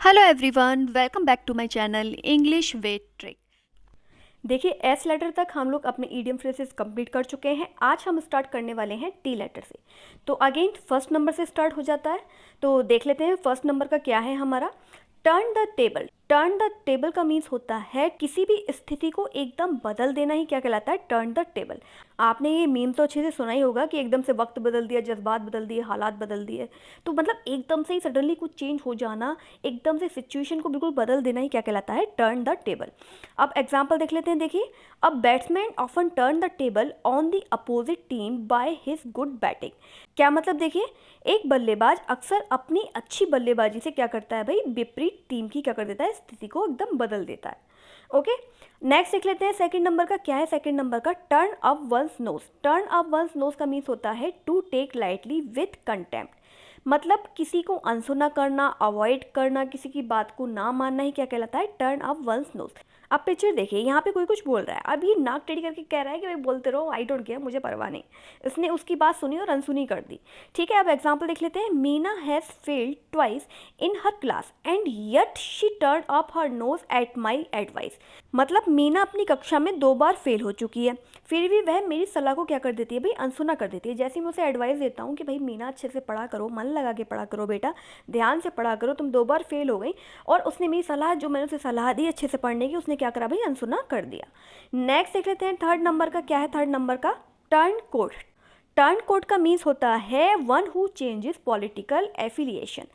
Hello everyone, welcome back to my channel English with trick. देखिए, S letter तक हम लोग अपने ईडियम फ्रेजेस कंप्लीट कर चुके हैं। आज हम स्टार्ट करने वाले हैं टी लेटर से। तो अगेन फर्स्ट नंबर से स्टार्ट हो जाता है। तो देख लेते हैं फर्स्ट नंबर का क्या है हमारा। Turn the table. Turn the table का मीन्स होता है किसी भी स्थिति को एकदम बदल देना ही क्या कहलाता है, टर्न द टेबल। आपने ये मीम तो अच्छे से सुना ही होगा कि एकदम से वक्त बदल दिया, जज्बात बदल दिए, हालात बदल दिए। तो मतलब एकदम से ही सडनली कुछ चेंज हो जाना, एकदम से सिचुएशन को बिल्कुल बदल देना ही क्या कहलाता है, टर्न द टेबल। अब एग्जाम्पल देख लेते हैं। देखिए, a batsman often turn the table on the opposite team by his good batting. क्या मतलब, देखिए, एक बल्लेबाज अक्सर अपनी अच्छी बल्लेबाजी से क्या करता है भाई, विपरीत टीम की क्या कर देता है, स्थिति को एकदम बदल देता है। ओके, नेक्स्ट देख लेते हैं सेकंड नंबर का क्या है। सेकंड नंबर का turn up one's nose. Turn up one's nose का मीन्स होता है to take lightly with contempt. मतलब किसी को अनसुना करना, अवॉइड करना, किसी की बात को ना मानना ही क्या कहलाता है, टर्न अप वंस नोज। अब पिक्चर देखिए, यहाँ पे कोई कुछ बोल रहा है, अब ये नाक टेढ़ी करके कह रहा है कि भाई बोलते रहो, आई डोंट केयर, मुझे परवाह नहीं। इसने उसकी बात सुनी और अनसुनी कर दी। ठीक है, अब एग्जाम्पल देख लेते हैं। Meena has failed twice in her class and yet she turn up her nose at my advice. मतलब मीना अपनी कक्षा में 2 बार फेल हो चुकी है, फिर भी वह मेरी सलाह को क्या कर देती है भाई, अनसुना कर देती है। जैसे मैं उसे एडवाइस देता हूँ कि भाई मीना अच्छे से पढ़ा करो, मन लगा के पढ़ा करो बेटा, ध्यान से पढ़ा करो, तुम 2 बार फेल हो गई, और उसने मेरी सलाह, जो मैंने उसे सलाह दी अच्छे से पढ़ने की, उसने क्या करा भाई, अनसुना कर दिया। नेक्स्ट देख लेते हैं थर्ड नंबर का क्या है। थर्ड नंबर का टर्न कोड। टर्न कोड का मीन्स होता है one who changes political affiliation.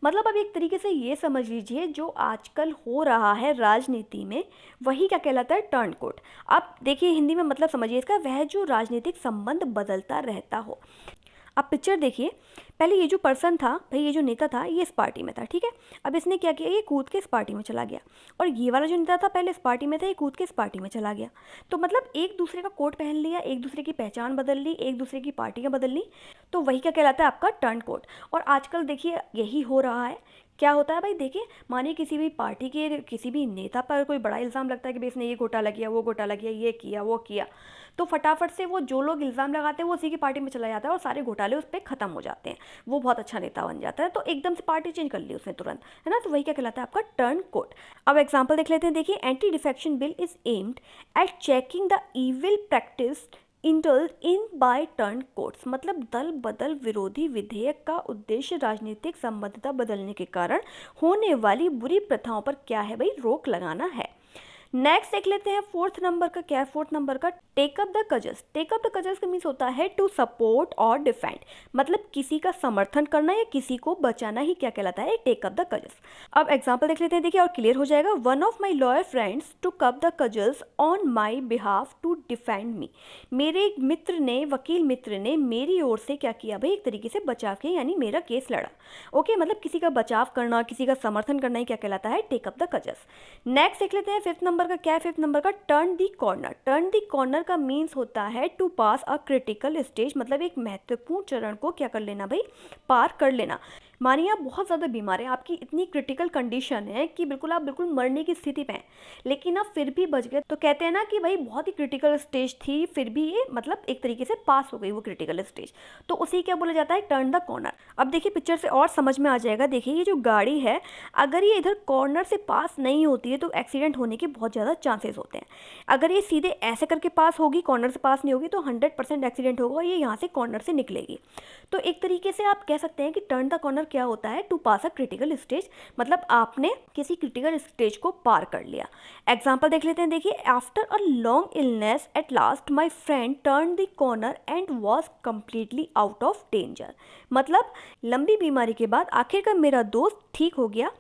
मतलब अब एक तरीके से ये समझ लीजिए, जो आजकल हो रहा है राजनीति में, वही क्या कहलाता है, टर्न कोड। अब देखिए हिंदी में मतलब समझिए इसका, वह जो राजनीतिक संबंध बदलता रहता हो। अब पिक्चर देखिए, पहले ये जो पर्सन था भाई, ये जो नेता था, ये इस पार्टी में था, ठीक है। अब इसने क्या किया, ये कूद के इस पार्टी में चला गया, और ये वाला जो नेता था पहले इस पार्टी में था, ये कूद के इस पार्टी में चला गया। तो मतलब एक दूसरे का कोट पहन लिया, एक दूसरे की पहचान बदल ली, एक दूसरे की पार्टियां बदल ली। तो वही क्या कहलाता है, आपका टर्न कोड। और आजकल देखिए यही हो रहा है। क्या होता है भाई, देखिए, मानिए किसी भी पार्टी के किसी भी नेता पर कोई बड़ा इल्ज़ाम लगता है कि भाई इसने ये घोटाला किया, वो घोटाला किया, ये किया, वो किया, तो फटाफट से वो जो लोग इल्ज़ाम लगाते हैं वो उसी की पार्टी में चला जाता है और सारे घोटाले उस पर ख़त्म हो जाते हैं। वो बहुत अच्छा नेता बन जाता है, तो एकदम से पार्टी चेंज कर ली उसने तुरंत, है ना। तो वही क्या कहलाता है, आपका टर्न कोड। अब एग्जाम्पल देख लेते हैं। देखिए, anti defection bill is aimed at checking the evil practice indulge in by turn courts. मतलब दल बदल विरोधी विधेयक का उद्देश्य राजनीतिक संबद्धता बदलने के कारण होने वाली बुरी प्रथाओं पर क्या है भाई, रोक लगाना है। नेक्स्ट देख लेते हैं फोर्थ नंबर का क्या है। फोर्थ नंबर का टेक अप द कजस। टेक अप द कजस का मीन्स होता है टू सपोर्ट और डिफेंड। मतलब किसी का समर्थन करना या किसी को बचाना ही क्या कहलाता है, टेक अप द कजस। अब एग्जांपल देख लेते हैं। देखिए, और क्लियर हो जाएगा। One of my lawyer friends took up the कजस on my behalf to defend me. मेरे एक मित्र ने, वकील मित्र ने मेरी ओर से क्या किया भाई, एक तरीके से बचाव किया, यानी मेरा केस लड़ा। ओके, मतलब किसी का बचाव करना, किसी का समर्थन करना ही क्या कहलाता है, टेक अप द कजस। नेक्स्ट देख लेते हैं फिफ्थ नंबर का क्या है। फिफ्थ नंबर का turn the corner. Turn the corner का मीन्स होता है to pass a critical stage. मतलब एक महत्वपूर्ण चरण को क्या कर लेना भाई, पार कर लेना। मानिए आप बहुत ज़्यादा बीमार हैं, आपकी इतनी क्रिटिकल कंडीशन है कि बिल्कुल आप बिल्कुल मरने की स्थिति पे हैं, लेकिन आप फिर भी बच गए। तो कहते हैं ना कि भाई बहुत ही क्रिटिकल स्टेज थी, फिर भी ये मतलब एक तरीके से पास हो गई वो क्रिटिकल स्टेज। तो उसी क्या बोला जाता है, टर्न द कॉर्नर। अब देखिए पिक्चर से और समझ में आ जाएगा। देखिए, ये जो गाड़ी है, अगर ये इधर कॉर्नर से पास नहीं होती है तो एक्सीडेंट होने के बहुत ज़्यादा चांसेस होते हैं। अगर ये सीधे ऐसे करके पास होगी, कॉर्नर से पास नहीं होगी, तो 100% एक्सीडेंट होगा और ये यहाँ से कॉर्नर से निकलेगी। तो एक तरीके से आप कह सकते हैं कि टर्न द कॉर्नर क्या होता है, to pass a critical stage. मतलब आपने किसी क्रिटिकल स्टेज को पार कर लिया। एग्जाम्पल देख लेते हैं। देखिए, after a long illness at last my friend turn the corner and was completely out of danger. मतलब लंबी बीमारी के बाद आखिरकार मेरा दोस्त ठीक हो गया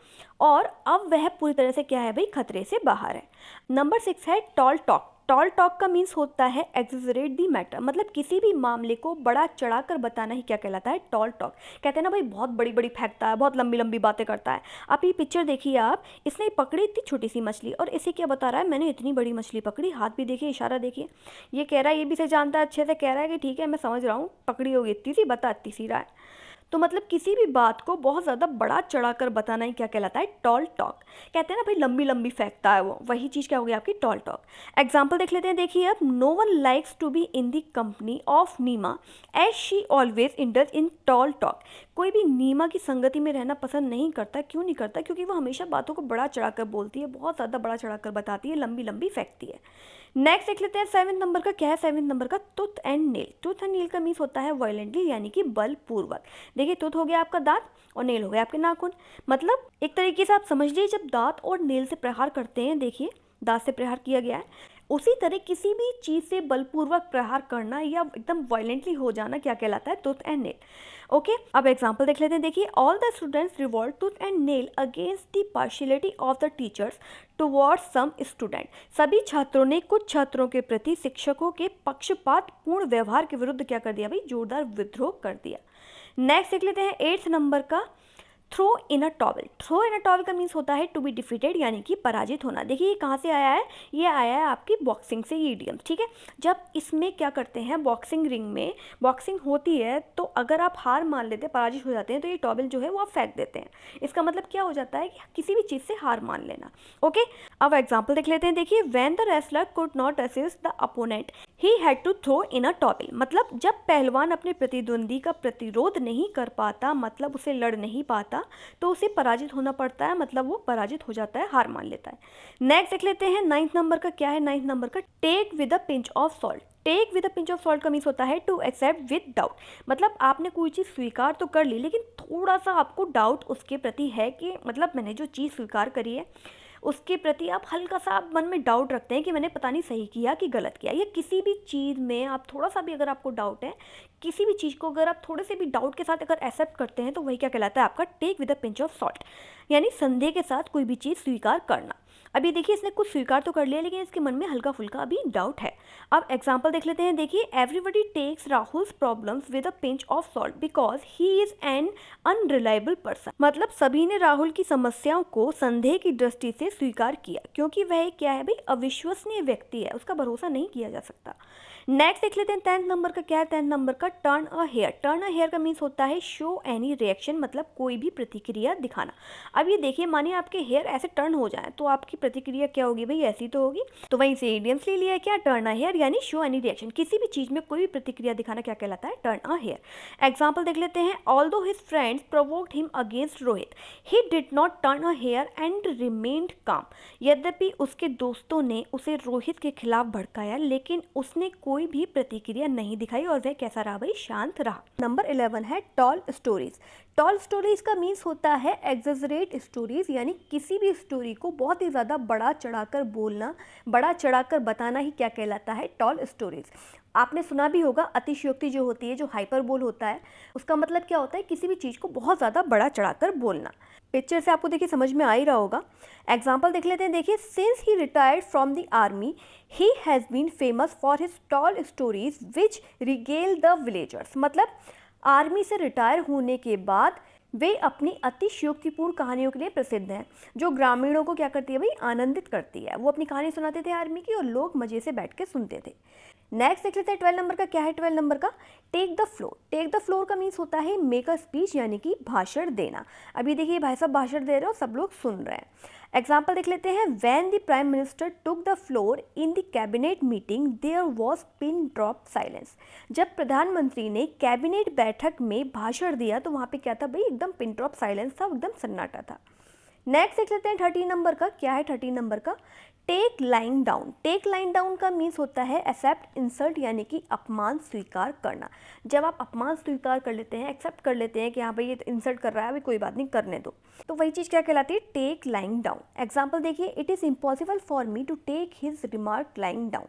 और अब वह पूरी तरह से क्या है भाई, खतरे से बाहर है। नंबर 6 है टॉल टॉक। टॉल टॉक का मीन्स होता है एक्सजरेट दी मैटर। मतलब किसी भी मामले को बड़ा चढ़ाकर बताना ही क्या कहलाता है, टॉल टॉक। कहते हैं ना भाई, बहुत बड़ी बड़ी फेंकता है, बहुत लंबी लंबी बातें करता है। आप ये पिक्चर देखिए, आप, इसने पकड़ी इतनी छोटी सी मछली और इसे क्या बता रहा है, मैंने इतनी बड़ी मछली पकड़ी। हाथ भी देखिए, इशारा देखिए, ये कह रहा है, ये भी से जानता है अच्छे से, कह रहा है कि ठीक है मैं समझ रहा हूँ, पकड़ी होगी इतनी सी, बता इतनी सी रहा है। तो मतलब किसी भी बात को बहुत ज़्यादा बड़ा चढ़ाकर बताना ही क्या कहलाता है, टॉल टॉक। कहते हैं ना भाई, लंबी लंबी फेंकता है वो, वही चीज़ क्या होगी आपकी, टॉल टॉक। एग्जाम्पल देख लेते हैं। देखिए, अब no one likes to be in the company of Meema as she always indulge in tall talk. कोई भी नीमा की संगति में रहना पसंद नहीं करता। क्यों नहीं करता? क्योंकि वो हमेशा बातों को बड़ा चढ़ाकर बोलती है, बहुत ज़्यादा बड़ा चढ़ाकर बताती है, लंबी लंबी फेंकती है। नेक्स्ट देख लेते हैं 7 नंबर का क्या है। 7 नंबर का tooth and nail. Tooth and nail का मीन्स होता है वायलेंटली, यानी कि बलपूर्वक। देखिए, टूथ हो गया आपका दांत और नेल हो गया आपके नाखून। मतलब एक तरीके से आप समझ लीजिए, जब दांत और नेल से प्रहार करते हैं, देखिए दांत से प्रहार किया गया है, उसी तरह किसी भी चीज़ से बलपूर्वक प्रहार करना या एकदम वायलेंटली हो जाना क्या कहलाता है? Tooth and nail. ओके, अब एग्जाम्पल देख लेते हैं। देखिए, all the students revolt tooth and nail against the partiality of the teachers towards some student. सभी छात्रों ने कुछ छात्रों के प्रति शिक्षकों के पक्षपात पूर्ण व्यवहार के विरुद्ध क्या कर दिया भाई? जोरदार विद्रोह कर दिया। नेक्स्ट देख लेते हैं 8th नंबर का throw in a towel. Throw in a towel का मीन्स होता है टू बी डिफीटेड, यानी कि पराजित होना। देखिए, ये कहाँ से आया है? ये आया है आपकी बॉक्सिंग से, ये इडियम। ठीक है, जब इसमें क्या करते हैं, बॉक्सिंग रिंग में बॉक्सिंग होती है, तो अगर आप हार मान लेते हैं, पराजित हो जाते हैं, तो ये टॉवल जो है वो आप फेंक देते हैं। इसका मतलब क्या हो जाता है कि किसी भी चीज़ से हार मान लेना। ओके, अब एग्जाम्पल देख लेते हैं। देखिए, when the wrestler could not assist the opponent he had to throw in a towel. मतलब जब पहलवान अपने प्रतिद्वंदी का प्रतिरोध नहीं कर पाता, मतलब उसे लड़ नहीं पाता, तो उसे पराजित होना पड़ता है, मतलब वो पराजित हो जाता है, हार मान लेता है। नेक्स्ट देख लेते हैं 9th नंबर का क्या है। 9th नंबर का take with a pinch of salt. Take with a pinch of salt का मीन्स होता है टू एक्सेप्ट विद डाउट। मतलब आपने कोई चीज़ स्वीकार तो कर ली, लेकिन थोड़ा सा आपको डाउट उसके प्रति है कि मतलब मैंने जो चीज़ स्वीकार करी है उसके प्रति आप हल्का सा आप मन में डाउट रखते हैं कि मैंने पता नहीं सही किया कि गलत किया। या किसी भी चीज़ में आप थोड़ा सा भी अगर आपको डाउट है, किसी भी चीज़ को अगर आप थोड़े से भी डाउट के साथ अगर एक्सेप्ट करते हैं, तो वही क्या कहलाता है? आपका take with a pinch of salt, यानी संदेह के साथ कोई भी चीज़ स्वीकार करना। अभी देखिए, इसने कुछ स्वीकार तो कर लिया, लेकिन इसके मन में हल्का फुल्का अभी डाउट है। अब एग्जाम्पल देख लेते हैं। देखिए, everybody takes Rahul's problems with a pinch of salt because he is an unreliable person. मतलब सभी ने राहुल की समस्याओं को संदेह की दृष्टि से स्वीकार किया, क्योंकि वह क्या है भाई? अविश्वसनीय व्यक्ति है, उसका भरोसा नहीं किया जा सकता। नेक्स्ट देख लेते हैं 10th नंबर का क्या है। 10th नंबर का turn a hair. Turn a hair का मीन्स होता है शो एनी रिएक्शन, मतलब कोई भी प्रतिक्रिया दिखाना। अब ये देखिए, मानिए आपके हेयर ऐसे टर्न हो जाए, तो आपकी प्रतिक्रिया क्या होगी भाई? ऐसी तो होगी। तो वहीं से इडियम्स ले लिया है क्या? टर्न अ हेयर यानी शो एनी रिएक्शन। किसी भी चीज में कोई भी प्रतिक्रिया दिखाना क्या कहलाता है? Turn a hair. एग्जाम्पल देख लेते हैं। Although his friends provoked him against Rohit, he did not turn a hair and remained calm. यद्यपि उसके दोस्तों ने उसे रोहित के खिलाफ भड़काया, लेकिन उसने कोई भी प्रतिक्रिया नहीं दिखाई और वह कैसा रहा भाई? शांत रहा। नंबर 11 है टॉल स्टोरीज। टॉल स्टोरीज का मीन्स होता है एग्जेजरेट स्टोरीज, यानी किसी भी स्टोरी को बहुत ही ज़्यादा बड़ा चढ़ाकर बोलना, बड़ा चढ़ाकर बताना ही क्या कहलाता है? Tall stories. आपने सुना भी होगा, अतिशयोक्ति जो होती है, जो हाइपरबोल होता है, उसका मतलब क्या होता है? किसी भी चीज़ को बहुत ज़्यादा बड़ा चढ़ाकर बोलना। पिक्चर से आपको देखिए समझ में आ ही रहा होगा। एग्जाम्पल देख लेते हैं। देखिए, since he retired from the army he has been famous for his tall stories which regale the villagers. मतलब आर्मी से रिटायर होने के बाद वे अपनी अतिशयोक्तिपूर्ण कहानियों के लिए प्रसिद्ध हैं, जो ग्रामीणों को क्या करती है भाई? आनंदित करती है। वो अपनी कहानी सुनाते थे आर्मी की और लोग मज़े से बैठ के सुनते थे। नेक्स्ट देख लेते हैं 12 नंबर का क्या है। 12 नंबर का take the floor. Take the floor का मीन्स होता है मेक अ स्पीच, यानी कि भाषण देना। अभी देखिए, भाई साहब भाषण दे रहे हो, सब लोग सुन रहे हैं। एग्जाम्पल देख लेते हैं। When the prime minister took the floor in the cabinet meeting there was pin drop silence. जब प्रधानमंत्री ने कैबिनेट बैठक में भाषण दिया, तो वहाँ पे क्या था भाई? एकदम पिन ड्रॉप साइलेंस था, एकदम सन्नाटा था। नेक्स्ट देख लेते हैं 13 नंबर का क्या है। 13 नंबर का take line down. Take line down का मीन्स होता है एक्सेप्ट इंसल्ट, यानी कि अपमान स्वीकार करना। जब आप अपमान स्वीकार कर लेते हैं, एक्सेप्ट कर लेते हैं कि हाँ भाई ये इंसल्ट कर रहा है, अभी कोई बात नहीं, करने दो, तो वही चीज़ क्या कहलाती है? Take line down. एग्जाम्पल देखिए। It is impossible for me to take his remark line down,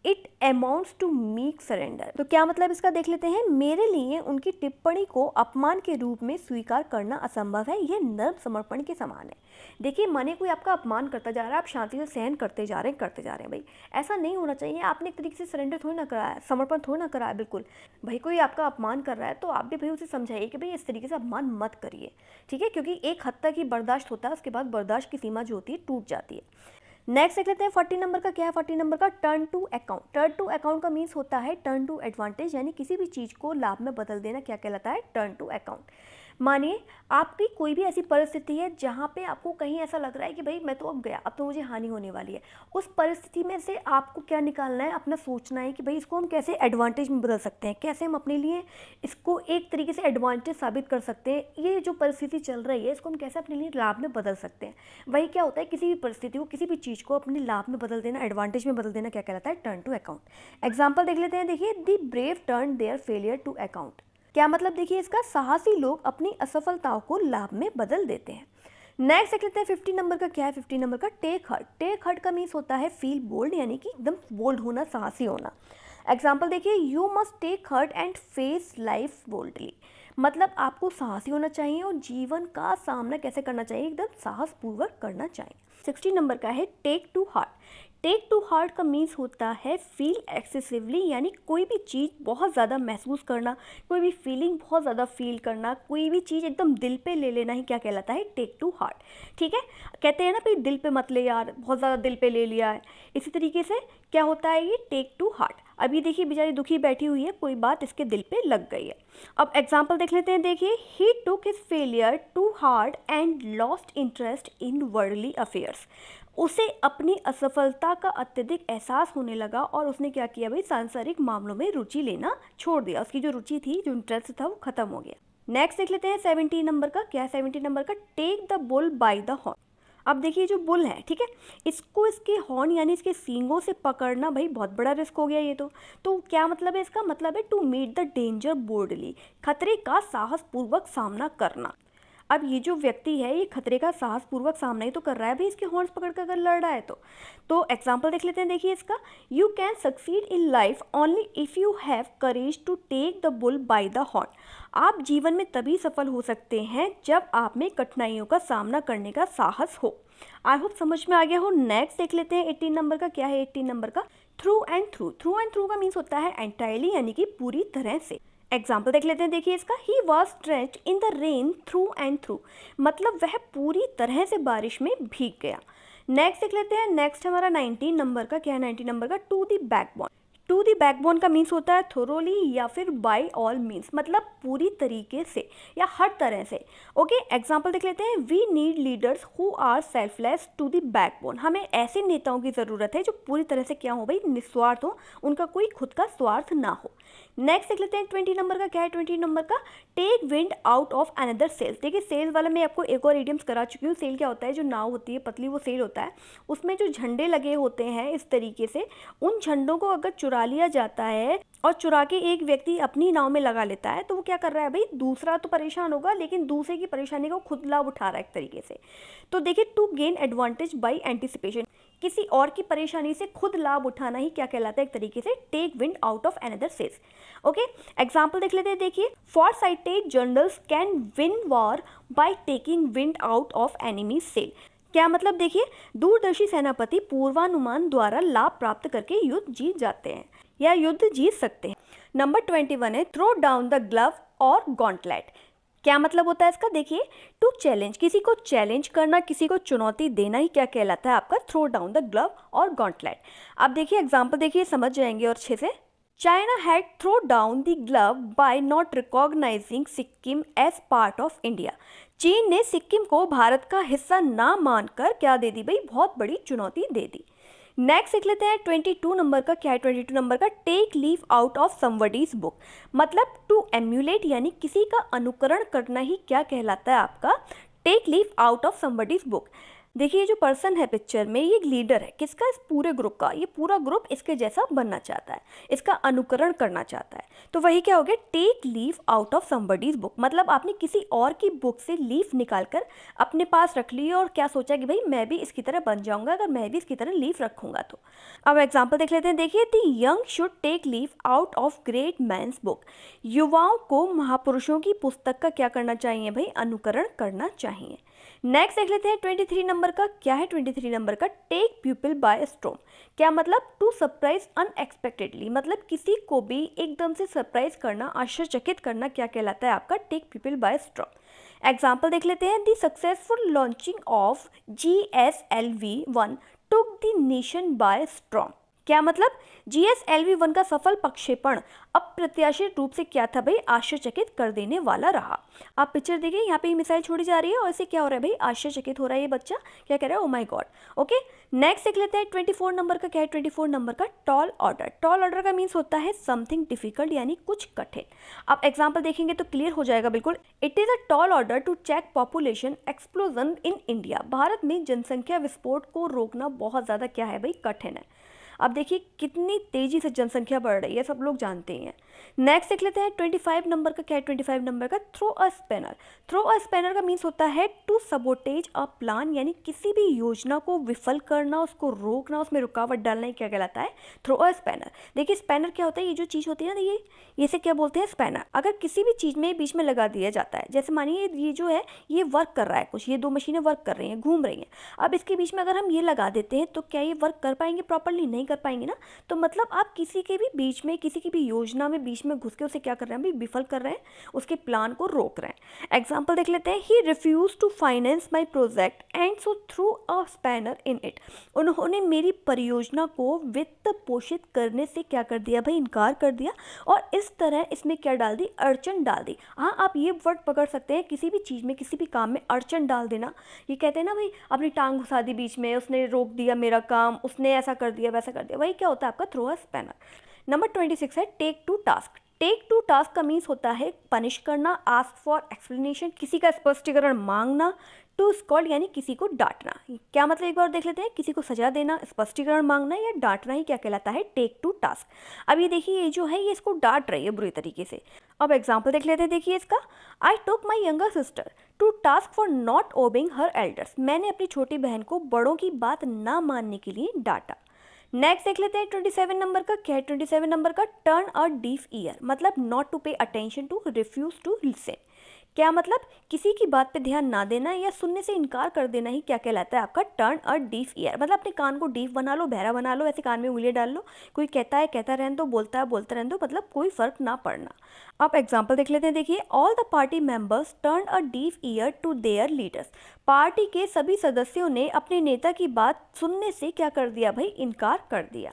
it amounts to meek surrender. तो क्या मतलब इसका देख लेते हैं। मेरे लिए उनकी टिप्पणी को अपमान के रूप में स्वीकार करना असंभव है, यह नर्म समर्पण के समान है। देखिए, माने कोई आपका अपमान करता जा रहा है, आप शांति से सहन करते जा रहे हैं भाई, ऐसा नहीं होना चाहिए। आपने एक तरीके से सरेंडर थोड़ी ना करा है, समर्पण थोड़ी ना करा है। बिल्कुल भाई, कोई आपका अपमान कर रहा है तो आप भी भाई उसे समझाइए कि भाई इस तरीके से अपमान मत करिए, ठीक है? क्योंकि एक हद तक ही बर्दाश्त होता है, उसके बाद बर्दाश्त की सीमा जो होती है टूट जाती है। नेक्स्ट देख लेते हैं 40 नंबर का क्या है। 40 नंबर का turn to account. Turn to account का मीन्स होता है टर्न टू एडवांटेज, यानी किसी भी चीज़ को लाभ में बदल देना क्या कहलाता है? Turn to account. मानिए आपकी कोई भी ऐसी परिस्थिति है जहाँ पे आपको कहीं ऐसा लग रहा है कि भाई मैं तो अब गया, अब तो मुझे हानि होने वाली है। उस परिस्थिति में से आपको क्या निकालना है, अपना सोचना है कि भाई इसको हम कैसे एडवांटेज में बदल सकते हैं, कैसे हम अपने लिए इसको एक तरीके से एडवांटेज साबित कर सकते हैं। ये जो परिस्थिति चल रही है इसको हम कैसे अपने लिए लाभ में बदल सकते हैं। वही क्या होता है, किसी भी परिस्थिति को, किसी भी चीज़ को अपने लाभ में बदल देना, एडवांटेज में बदल देना क्या कहलाता है, टर्न टू अकाउंट। एग्जाम्पल देख लेते हैं। देखिए, the brave turn their failure to account. क्या मतलब, देखिए इसका, साहसी लोग अपनी असफलताओं को लाभ में बदल देते हैं। नेक्स्ट देख लेते हैं 50 नंबर का। क्या है 50 नंबर का, टेक हर्ट। टेक हर्ट का मीन्स होता है फील बोल्ड, यानी कि एकदम बोल्ड होना, साहसी होना। एग्जाम्पल देखिए, you must take heart and face life boldly. मतलब आपको साहसी होना चाहिए और जीवन का सामना कैसे करना चाहिए, एकदम साहसपूर्वक करना चाहिए। 60 नंबर का है take to heart. Take to heart का मीन्स होता है फील एक्सेसिवली, यानी कोई भी चीज़ बहुत ज़्यादा महसूस करना, कोई भी फीलिंग बहुत ज़्यादा फील करना, कोई भी चीज़ एकदम दिल पे ले लेना ही क्या कहलाता है, टेक टू हार्ट। ठीक है, कहते हैं ना भाई दिल पे मत ले यार, बहुत ज़्यादा दिल पे ले लिया है। इसी तरीके से क्या होता है ये टेक टू हार्ट। अभी देखिए बेचारी दुखी बैठी हुई है, कोई बात इसके दिल पे लग गई है। अब एग्जाम्पल देख लेते हैं। देखिए, he took his failure to heart and lost interest in worldly affairs. उसे अपनी असफलता का अत्यधिक एहसास होने लगा और उसने क्या किया भाई, सांसारिक मामलों में रुचि लेना छोड़ दिया। उसकी जो रुचि थी, जो इंटरेस्ट था, वो खत्म हो गया। नेक्स्ट देख लेते हैं 70 नंबर का। क्या है 70 नंबर का, take the bull by the horn. अब देखिए जो बुल है, ठीक है, इसको इसके हॉर्न यानी इसके सींगों से पकड़ना भाई बहुत बड़ा रिस्क हो गया ये तो क्या मतलब है इसका, मतलब है to meet the danger boldly, खतरे का साहसपूर्वक सामना करना। अब ये जो व्यक्ति है ये खतरे का साहसपूर्वक सामना ही तो कर रहा है भाई, इसके हॉर्न्स पकड़ कर अगर लड़ रहा है तो एग्जाम्पल देख लेते हैं। देखिए इसका, you can succeed in life only if you have courage to take the bull by the horn. आप जीवन में तभी सफल हो सकते हैं जब आप में कठिनाइयों का सामना करने का साहस हो। आई होप समझ में आ गया हो। नेक्स्ट देख लेते हैं 18 नंबर का। क्या है 18 नंबर का, through and through. Through and through का मीन्स होता है एंटायरली, यानी कि पूरी तरह से। एग्जाम्पल देख लेते हैं। देखिए इसका, he was drenched in the rain through and through, मतलब वह पूरी तरह से बारिश में भीग गया। नेक्स्ट देख लेते हैं। नेक्स्ट हमारा 19 नंबर का। क्या है 19 नंबर का, to the backbone. To the backbone का मीन्स होता है थोरोली या फिर बाय ऑल मीन्स, मतलब पूरी तरीके से या हर तरह से। ओके, एग्जाम्पल देख लेते हैं। We need leaders who are selfless to the backbone. हमें ऐसे नेताओं की ज़रूरत है जो पूरी तरह से क्या हो भाई, निस्वार्थ हो, उनका कोई खुद का स्वार्थ ना हो। नेक्स्ट देख लेते हैं 20 नंबर का। क्या है 20 नंबर का, take wind out of another sails. देखिए सेल्स वाला मैं आपको एक और इडियम्स करा चुकी हूँ। सेल क्या होता है, जो नाव होती है पतली, वो सेल होता है। उसमें जो झंडे लगे होते हैं इस तरीके से, उन झंडों को अगर चुरा लिया जाता है और चुरा के एक व्यक्ति अपनी नाव में लगा लेता है, तो वो क्या कर रहा है भाई, दूसरा तो परेशान होगा लेकिन दूसरे की परेशानी को खुद लाभ उठा रहा है एक तरीके से। तो देखिए, to gain advantage by anticipation, किसी और की परेशानी से खुद लाभ उठाना ही क्या कहलाता है एक तरीके से, take wind out of another sails. Okay, example देख लेते हैं। देखिए, far sighted generals can win war by taking wind out of enemy sail. क्या मतलब, देखिए दूरदर्शी सेनापति पूर्वानुमान द्वारा लाभ प्राप्त करके युद्ध जीत जाते हैं या युद्ध जीत सकते हैं। नंबर 21 है थ्रो डाउन द ग्लव और गॉन्टलेट। क्या मतलब होता है इसका, देखिए टू चैलेंज, किसी को चैलेंज करना, किसी को चुनौती देना ही क्या कहलाता है आपका, थ्रो डाउन द ग्लव और गॉन्टलेट। अब देखिए एग्जाम्पल देखिए, समझ जाएंगे और अच्छे से। China had throw down the glove by not recognizing Sikkim as part of India. चीन ने सिक्किम को भारत का हिस्सा ना मानकर क्या दे दी भाई, बहुत बड़ी चुनौती दे दी। नेक्स्ट देख लेते हैं 22 नंबर का। क्या है 22 नंबर का, take leave out of somebody's book. मतलब टू एम्यूलेट, यानी किसी का अनुकरण करना ही क्या कहलाता है आपका, take leave out of somebody's book. देखिए ये जो पर्सन है पिक्चर में, ये लीडर है किसका, इस पूरे ग्रुप का। ये पूरा ग्रुप इसके जैसा बनना चाहता है, इसका अनुकरण करना चाहता है। तो वही क्या हो गया, take leave out of somebody's book, मतलब आपने किसी और की बुक से लीव निकालकर अपने पास रख ली और क्या सोचा कि भाई मैं भी इसकी तरह बन जाऊंगा अगर मैं भी इसकी तरह लीव रखूंगा तो। अब एग्जाम्पल देख लेते हैं। देखिए, the young should take leave out of great men's book. युवाओं को महापुरुषों की पुस्तक का क्या करना चाहिए भाई, अनुकरण करना चाहिए। नेक्स्ट देख लेते हैं 23 नंबर का। क्या है 23 नंबर का, टेक पीपल बाय स्टॉर्म। क्या मतलब, टू सरप्राइज अनएक्सपेक्टेडली, मतलब किसी को भी एकदम से सरप्राइज करना, आश्चर्यचकित करना क्या कहलाता है आपका, take people by storm. Example देख लेते हैं। The successful launching of GSLV-1 took the nation by storm. क्या मतलब GSLV-1 का सफल प्रक्षेपण अप्रत्याशित रूप से क्या था भाई, आश्चर्यचकित कर देने वाला रहा। आप पिक्चर देखिए, यहाँ पे मिसाइल छोड़ी जा रही है और इसे क्या हो रहा है भाई, आश्चर्यचकित हो रहा है ये बच्चा, क्या कह रहा है, oh my God. Okay, next देख लेते हैं 24 नंबर का क्या है, 24 नंबर का टॉल ऑर्डर। टॉल ऑर्डर का मीन्स होता है समथिंग डिफिकल्ट, यानी कुछ कठिन। आप एग्जाम्पल देखेंगे तो क्लियर हो जाएगा बिल्कुल। It is a tall order to check population explosion in India. भारत में जनसंख्या विस्फोट को रोकना बहुत ज़्यादा क्या है भाई, कठिन है। अब देखिए कितनी तेजी से जनसंख्या बढ़ रही है, सब लोग जानते हैं। नेक्स्ट देख लेते हैं 25 नंबर का क्या है, 25 नंबर का थ्रो अ स्पैनर। थ्रो अ स्पैनर का मीन्स होता है टू सबोटेज अ प्लान, यानी किसी भी योजना को विफल करना, उसको रोकना, उसमें रुकावट डालना, ही क्या कहलाता है, थ्रो अ स्पैनर। देखिए स्पैनर क्या होता है, ये जो चीज़ होती है ना, ये इसे क्या बोलते हैं, स्पैनर। अगर किसी भी चीज़ में बीच में लगा दिया जाता है, जैसे मानिए ये जो है ये वर्क कर रहा है कुछ, ये दो मशीनें वर्क कर रही हैं, घूम रही हैं, अब इसके बीच में अगर हम ये लगा देते हैं तो क्या ये वर्क कर पाएंगे प्रॉपरली, नहीं कर पाएंगे ना। तो मतलब आप किसी के भी बीच में, किसी की भी योजना में बीच में घुस के उसे क्या कर रहे हैं, भी विफल कर रहे हैं, उसके प्लान को रोक रहे हैं। एग्जाम्पल देख लेते हैं, he refuse to finance my project and so threw a spanner in it. उन्होंने मेरी परियोजना को वित्त पोषित करने से क्या कर दिया भाई, इनकार कर दिया, और इस तरह इसमें क्या डाल दी, अड़चन डाल दी। हाँ, आप ये वर्ड पकड़ सकते हैं, किसी भी चीज़ में, किसी भी काम में अड़चन डाल देना, ये कहते हैं ना भाई, अपनी टांग घुसा दी बीच में, उसने रोक दिया मेरा काम, उसने ऐसा कर दिया वैसा कर दिया, वही क्या होता है आपका थ्रो अ स्पैनर। नंबर 26 है take to task. Take to task का मीन्स होता है पनिश करना, आस्क फॉर एक्सप्लेनेशन, किसी का स्पष्टीकरण मांगना, टू स्कॉल्ड यानी किसी को डांटना। क्या मतलब, एक बार देख लेते हैं, किसी को सजा देना, स्पष्टीकरण मांगना या डांटना ही क्या कहलाता है, टेक टू टास्क। अब ये देखिए, ये जो है ये इसको डांट रही है बुरी तरीके से। अब एग्जाम्पल देख लेते हैं, देखिए इसका, I took my younger sister to task for not obeying her elders. मैंने अपनी छोटी बहन को बड़ों की बात ना मानने के लिए डांटा। नेक्स्ट देख लेते हैं 27 नंबर का क्या है, 27 नंबर का टर्न अ डीफ ईयर, मतलब not to pay attention to, refuse to listen. क्या मतलब, किसी की बात पे ध्यान ना देना या सुनने से इनकार कर देना ही क्या कहलाता है आपका टर्न अ डीफ ईयर। मतलब अपने कान को डीफ बना लो, बहरा बना लो, ऐसे कान में उंगलियां डाल लो, कोई कहता है कहता रहने दो, बोलता है बोलता रहने दो, मतलब कोई फर्क ना पड़ना। आप एग्जाम्पल देख लेते हैं, देखिए, all the party members turn a deaf ear to their leaders. Party के सभी सदस्यों ने अपने नेता की बात सुनने से क्या कर दिया भाई, इनकार कर दिया।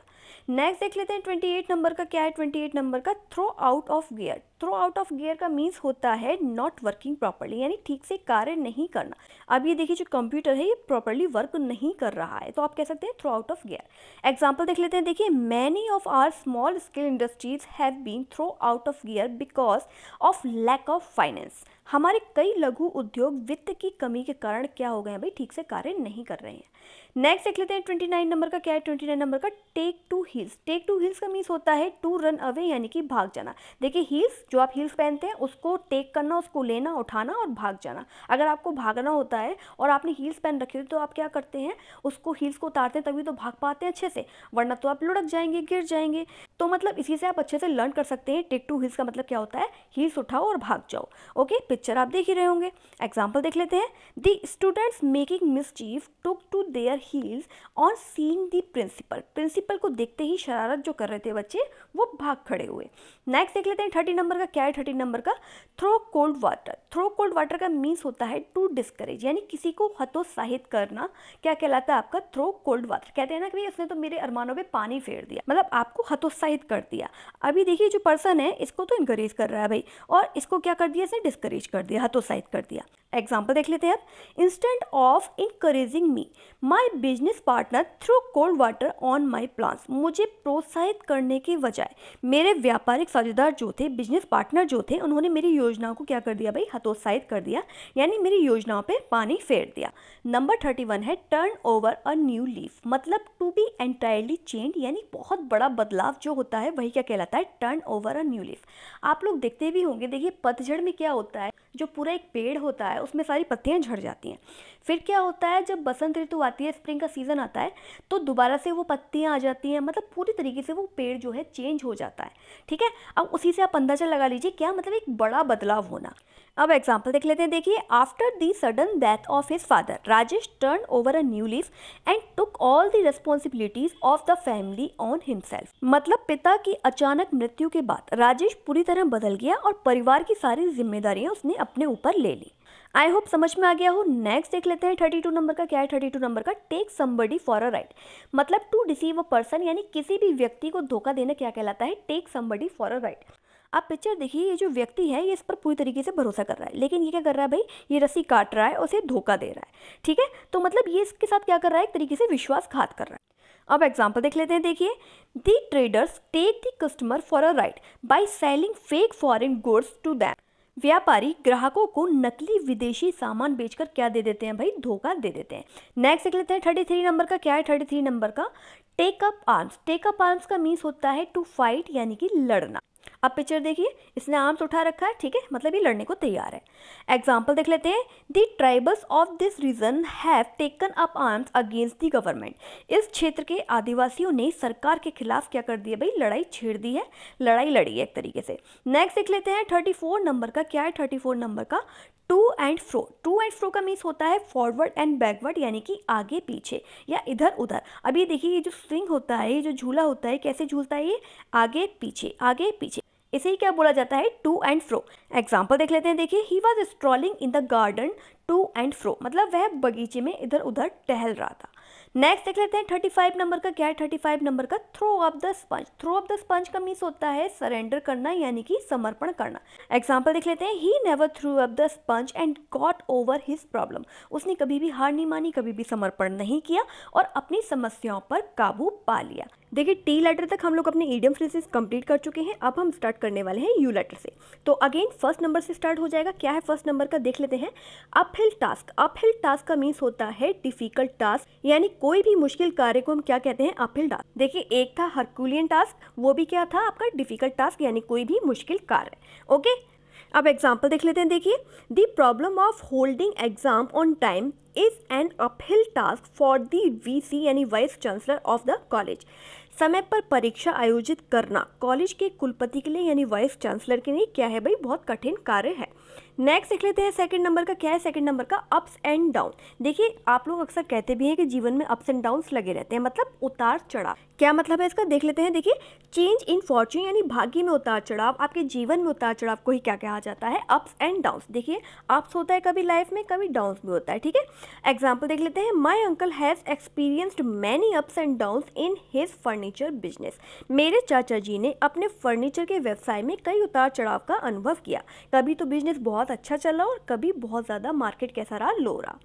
नेक्स्ट देख लेते हैं 28 नंबर का क्या है, 28 नंबर का throw out of gear. Throw out of gear का मीन्स होता है नॉट वर्किंग प्रॉपर्ली, यानी ठीक से कार्य नहीं करना। अब ये देखिए जो कंप्यूटर है ये प्रॉपर्ली वर्क नहीं कर रहा है, तो आप कह सकते हैं throw out of gear. Example देख लेते हैं, देखिए, many of our small scale industries have been throw out of gear because of lack of finance. हमारे कई लघु उद्योग वित्त की कमी के कारण क्या हो गए हैं भाई, ठीक से कार्य नहीं कर रहे हैं। नेक्स्ट देख लेते हैं 29 नंबर का क्या है, 29 नंबर का take to heels. Take to heels का मीन्स होता है टू रन अवे, यानी कि भाग जाना। देखिए हील्स, जो आप हील्स पहनते हैं उसको टेक करना, उसको लेना, उठाना और भाग जाना। अगर आपको भागना होता है और आपने हील्स पहन रखी होती तो आप क्या करते हैं, उसको हील्स को उतारते हैं तभी तो भाग पाते हैं अच्छे से, वरना तो आप लुढ़क जाएंगे, गिर जाएंगे। तो मतलब इसी से आप अच्छे से लर्न कर सकते हैं टेक टू हील्स का मतलब क्या होता है, हील्स उठाओ और भाग जाओ। ओके, पिक्चर आप देख ही रहे होंगे। एग्जाम्पल देख लेते हैं, the students making mischief took to their heels on seeing the principal. Principal को देखते ही शरारत जो कर रहे थे बच्चे वो भाग खड़े हुए। नेक्स्ट देख लेते हैं 30 नंबर का क्या है, 30 नंबर का throw cold water. Throw cold water का मीन्स होता है टू डिस्करेज, यानी किसी को हतोत्साहित करना, क्या कहलाता है आपका थ्रो कोल्ड वाटर। कहते हैं ना कि भाई उसने तो मेरे अरमानों पे पानी फेर दिया, मतलब आपको हतोत्साहित कर दिया। अभी देखिए जो पर्सन है इसको तो इनकरेज कर रहा है भाई, और इसको क्या कर दिया, इसने डिस्करेज कर दिया, हतोत्साहित कर दिया। एग्जाम्पल देख लेते हैं आप, instant of encouraging me my business partner through cold water on my plans. मुझे प्रोत्साहित करने के बजाय मेरे व्यापारिक साझेदार जो थे, बिजनेस पार्टनर जो थे, उन्होंने मेरी योजनाओं को क्या कर दिया भाई, हतोत्साहित कर दिया, यानी मेरी योजनाओं पे पानी फेर दिया। नंबर 31 है turn over a new leaf, मतलब टू बी एंटायरली चेंज, यानी बहुत बड़ा बदलाव जो होता है वही क्या कहलाता है, turn over a new leaf. आप लोग देखते भी होंगे, देखिए पतझड़ में क्या होता है, जो पूरा एक पेड़ होता है उसमें सारी पत्तियां झड़ जाती हैं। फिर क्या होता है, जब बसंत ऋतु आती है, स्प्रिंग का सीजन आता है, तो दोबारा से वो पत्तियां आ जाती हैं, मतलब पूरी तरीके से वो पेड़ जो है चेंज हो जाता है। ठीक है, अब उसी से आप अंदाजा लगा लीजिए क्या मतलब एक बड़ा बदलाव होना। अब एग्जाम्पल देख लेते हैं, देखिए, after the sudden death of his father Rajesh turn over a new leaf and took all the responsibilities of the family on himself. मतलब पिता की अचानक मृत्यु के बाद राजेश पूरी तरह बदल गया और परिवार की सारी जिम्मेदारियां उसने अपने ऊपर ले ली। आई होप समझ में आ गया हो। नेक्स्ट देख लेते हैं 32 नंबर का। क्या है 32 नंबर का? Take somebody for a ride, मतलब टू डिसीव अ पर्सन, यानी किसी भी व्यक्ति को धोखा देना क्या कहलाता है? Take somebody for a ride. आप पिक्चर देखिए, ये जो व्यक्ति है ये इस पर पूरी तरीके से भरोसा कर रहा है, लेकिन ये क्या कर रहा है भाई? ये रस्सी काट रहा है और उसे धोखा दे रहा है। ठीक है, तो मतलब ये इसके साथ क्या कर रहा है? एक तरीके से विश्वासघात कर रहा है। अब एग्जाम्पल देख लेते हैं। देखिए, the traders take the customer for a ride by selling fake foreign goods to them. व्यापारी ग्राहकों को नकली विदेशी सामान बेचकर क्या दे देते हैं भाई? धोखा दे देते हैं। नेक्स्ट देख लेते हैं 33 नंबर का। क्या है 33 नंबर का? Take up arms. Take up arms का मीन्स होता है टू फाइट, यानी कि लड़ना। अब पिक्चर देखिए, इसने आर्म्स उठा रखा है, ठीक है, मतलब ये लड़ने को तैयार है। एग्जाम्पल देख लेते हैं। The tribals of this region have taken up arms against the government. इस क्षेत्र के आदिवासियों ने सरकार के खिलाफ क्या कर दिया भाई? लड़ाई छेड़ दी है, लड़ाई लड़ी है एक तरीके से। नेक्स्ट देख लेते हैं 34 नंबर का। क्या है 34 नंबर का? To and fro. To and fro का मीन्स होता है फॉरवर्ड एंड बैकवर्ड, यानी कि आगे पीछे या इधर उधर। अब ये देखिए, ये जो स्विंग होता है, ये जो झूला होता है, कैसे झूलता है? ये आगे पीछे आगे पीछे, इसे ही क्या बोला जाता है? To and fro. एग्जाम्पल देख लेते हैं। देखिए, he was strolling in the garden to and fro, मतलब वह बगीचे में इधर उधर टहल रहा था। नेक्स्ट देख लेते हैं 35 नंबर का। क्या है 35 नंबर का? Throw up the sponge. Throw up the sponge का मीन्स होता है सरेंडर करना, यानी कि समर्पण करना। एग्जाम्पल देख लेते हैं। He never through up the sponge and got over his problem. उसने कभी भी हार नहीं मानी, कभी भी समर्पण नहीं किया और अपनी समस्याओं पर काबू पा लिया। देखिए, टी लेटर तक हम लोग अपने इडियम फ्रेजेस कंप्लीट कर चुके हैं। अब हम स्टार्ट करने वाले हैं यू लेटर से। तो अगेन फर्स्ट नंबर से स्टार्ट हो जाएगा। क्या है फर्स्ट नंबर का? देख लेते हैं। Uphill task. अपहिल टास्क का मीन्स होता है डिफिकल्ट टास्क, यानी कोई भी मुश्किल कार्य को हम क्या कहते हैं? Uphill task. देखिए, एक था हरकुलियन टास्क, वो भी क्या था? आपका डिफिकल्ट टास्क, यानी कोई भी मुश्किल कार्य। ओके, अब एग्जाम्पल देख लेते हैं। देखिए, the problem of holding exam on time is an uphill task for the VC, यानी vice chancellor of the college. समय पर परीक्षा आयोजित करना कॉलेज के कुलपति के लिए, यानी वाइस चांसलर के लिए क्या है भाई? बहुत कठिन कार्य है। नेक्स्ट देख लेते हैं सेकंड नंबर का। क्या है सेकंड नंबर का? Ups and down. देखिए, आप लोग अक्सर कहते भी हैं कि जीवन में अप्स एंड डाउन्स लगे रहते हैं, मतलब उतार चढ़ाव। क्या मतलब है इसका? देख लेते हैं। देखिए, चेंज इन फॉर्च्यून, यानी भाग्य में उतार चढ़ाव, आपके जीवन में उतार चढ़ाव को ही क्या कहा जाता है? Ups and downs. देखिए, अप्स होता है कभी लाइफ में, कभी डाउन्स भी होता है। ठीक है, एग्जाम्पल देख लेते हैं। My uncle has experienced many ups and downs in his furniture business. मेरे चाचा जी ने अपने फर्नीचर के व्यवसाय में कई उतार चढ़ाव का अनुभव किया। कभी तो बिजनेस बहुत अच्छा चला और कभी बहुत ज़्यादा मार्केट कैसा रहा? लो रहा।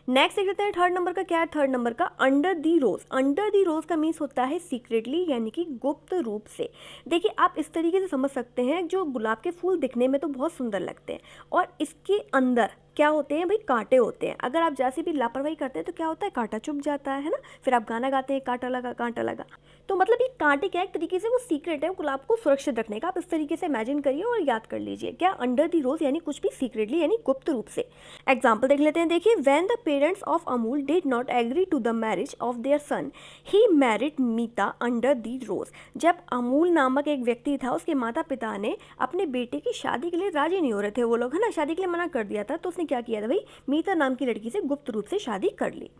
नेक्स्ट देख लेते हैं थर्ड नंबर का। क्या है थर्ड नंबर का? Under the rose. Under the rose का मीन्स होता है सीक्रेटली, यानी कि गुप्त रूप से। देखिए, आप इस तरीके से समझ सकते हैं, जो गुलाब के फूल दिखने में तो बहुत सुंदर लगते हैं और इसके अंदर क्या होते हैं भाई? कांटे होते हैं। अगर आप जैसे भी लापरवाही करते हैं तो क्या होता है? कांटा चुभ जाता है ना। फिर आप गाना गाते हैं, कांटा लगा कांटा लगा। तो मतलब ये कांटे क्या एक तरीके से वो सीक्रेट है गुलाब को सुरक्षित रखने का। आप इस तरीके से इमेजिन करिए और याद कर लीजिए। क्या? अंडर दी रोज, यानी कुछ भी सीक्रेटली, यानी गुप्त रूप से। एग्जाम्पल देख लेते हैं। देखिए, when the parents of Amul did not agree to the marriage of their son, he married Meeta under the rose. जब अमूल नामक एक व्यक्ति था, उसके माता पिता ने अपने बेटे की शादी के लिए राजी नहीं हो रहे थे, वो लोग, है ना, शादी के लिए मना कर दिया था, तो उसने क्या किया था भाई? मीता नाम की लड़की से गुप्त रूप से शादी कर ली।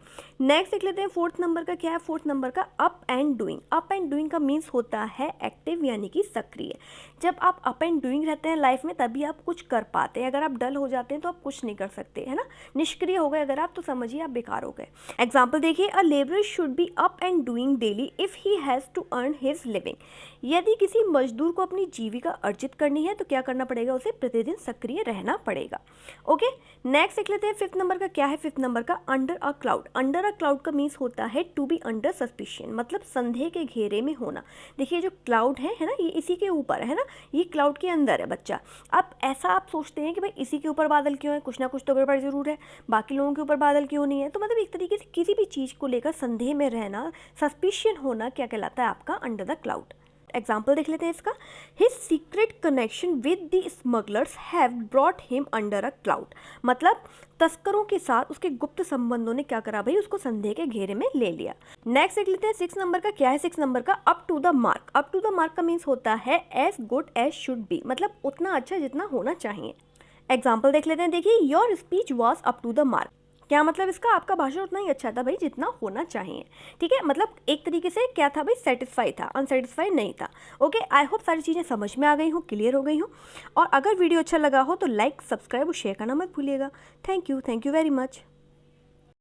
नेक्स्ट देख लेते हैं फोर्थ नंबर का। क्या है फोर्थ नंबर का? Up and doing. Up and doing का मीन्स होता है एक्टिव, यानी कि सक्रिय। जब आप अप एंड डूइंग रहते हैं लाइफ में, तभी आप कुछ कर पाते हैं। अगर आप डल हो जाते हैं तो आप कुछ नहीं कर सकते, है ना। निष्क्रिय हो गए अगर आप, तो समझिए आप बेकार हो गए। एग्जाम्पल देखिए, a labourer should be up and doing daily if he has to earn his living. यदि किसी मजदूर को अपनी जीविका अर्जित करनी है तो क्या करना पड़ेगा? उसे प्रतिदिन सक्रिय रहना पड़ेगा। ओके, नेक्स्ट देख लेते हैं फिफ्थ नंबर का। क्या है फिफ्थ नंबर का? Under a cloud. Under a cloud का मीन्स होता है टू बी अंडर सस्पिशन, मतलब संदेह के घेरे में होना। देखिए, जो क्लाउड है ना, ये इसी के ऊपर है ना, ये क्लाउड के अंदर है बच्चा। अब ऐसा आप सोचते हैं कि भाई इसी के ऊपर बादल क्यों है? कुछ ना कुछ तो गड़बड़ जरूर है, बाकी लोगों के ऊपर बादल क्यों नहीं है? तो मतलब एक तरीके से किसी भी चीज़ को लेकर संदेह में रहना, सस्पिशन होना, क्या कहलाता है आपका? Under the cloud. एग्जाम्पल देख लेते हैं इसका। His secret connection with the smugglers have brought him under a cloud. मतलब तस्करों के साथ उसके गुप्त संबंधों ने क्या करा भाई? उसको संदेह के घेरे में ले लिया। नेक्स्ट देख लेते हैं सिक्स नंबर का। क्या है सिक्स नंबर का? Up to the mark. Up to the mark का मीन्स होता है as good as should be, मतलब उतना अच्छा जितना होना चाहिए। एग्जाम्पल देख लेते हैं। देखिए, your speech was up to the mark. क्या मतलब इसका, आपका भाषण उतना ही अच्छा था भाई जितना होना चाहिए, ठीक है। मतलब एक तरीके से क्या था भाई, सेटिस्फाई था, अनसेटिस्फाई नहीं था। ओके, आई होप सारी चीज़ें समझ में आ गई हो, क्लियर हो गई हो। और अगर वीडियो अच्छा लगा हो तो लाइक, सब्सक्राइब और शेयर करना मत भूलिएगा। Thank you very much.